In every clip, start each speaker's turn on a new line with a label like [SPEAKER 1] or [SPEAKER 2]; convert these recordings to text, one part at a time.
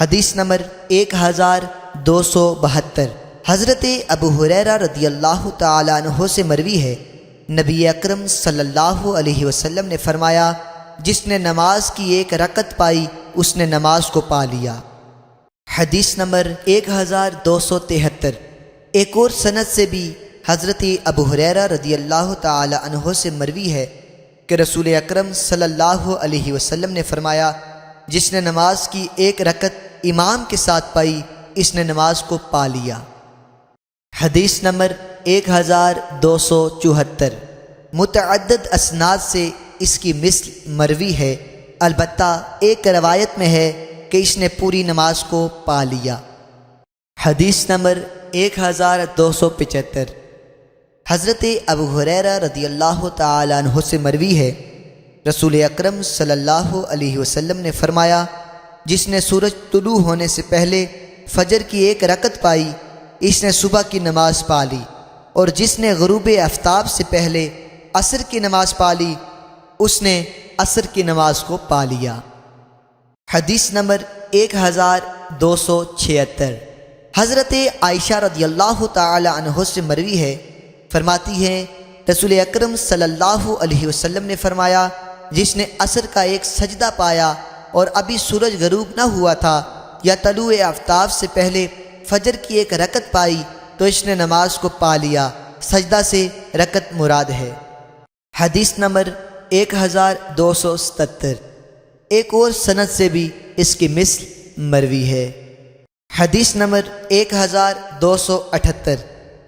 [SPEAKER 1] حدیث نمبر 1272۔ حضرت ابو ہریرہ رضی اللہ تعالیٰ عنہ سے مروی ہے، نبی اکرم صلی اللہ علیہ وسلم نے فرمایا، جس نے نماز کی ایک رکعت پائی اس نے نماز کو پا لیا۔ حدیث نمبر 1273۔ ایک اور سند سے بھی حضرت ابو ہریرہ رضی اللہ تعالی عنہ سے مروی ہے کہ رسول اکرم صلی اللہ علیہ وسلم نے فرمایا، جس نے نماز کی ایک رکعت امام کے ساتھ پائی اس نے نماز کو پا لیا۔ حدیث نمبر 1274۔ متعدد اسناد سے اس کی مثل مروی ہے، البتہ ایک روایت میں ہے کہ اس نے پوری نماز کو پا لیا۔ حدیث نمبر 1275۔ حضرت ابو ہریرہ رضی اللہ تعالیٰ عنہ سے مروی ہے، رسول اکرم صلی اللہ علیہ وسلم نے فرمایا، جس نے سورج طلوع ہونے سے پہلے فجر کی ایک رکعت پائی اس نے صبح کی نماز پا لی، اور جس نے غروب آفتاب سے پہلے عصر کی نماز پا لی اس نے عصر کی نماز کو پا لیا۔ حدیث نمبر 1276۔ حضرت عائشہ رضی اللہ تعالی عنہ سے مروی ہے، فرماتی ہیں، رسول اکرم صلی اللہ علیہ وسلم نے فرمایا، جس نے عصر کا ایک سجدہ پایا اور ابھی سورج غروب نہ ہوا تھا یا طلوع آفتاب سے پہلے فجر کی ایک رکعت پائی تو اس نے نماز کو پا لیا، سجدہ سے رکعت مراد ہے۔ حدیث نمبر 1277۔ ایک اور سند سے بھی اس کی مثل مروی ہے۔ حدیث نمبر 1278۔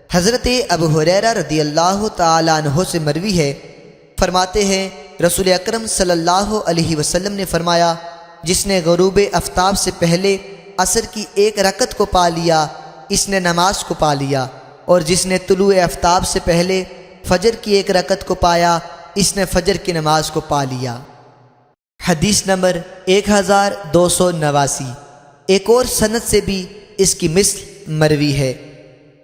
[SPEAKER 1] حضرت ابو ہریرہ رضی اللہ تعالیٰ عنہ سے مروی ہے، فرماتے ہیں، رسول اکرم صلی اللہ علیہ وسلم نے فرمایا، جس نے غروب آفتاب سے پہلے عصر کی ایک رکعت کو پا لیا اس نے نماز کو پا لیا، اور جس نے طلوع آفتاب سے پہلے فجر کی ایک رکعت کو پایا اس نے فجر کی نماز کو پا لیا۔ حدیث نمبر 1289۔ ایک اور سند سے بھی اس کی مثل مروی ہے۔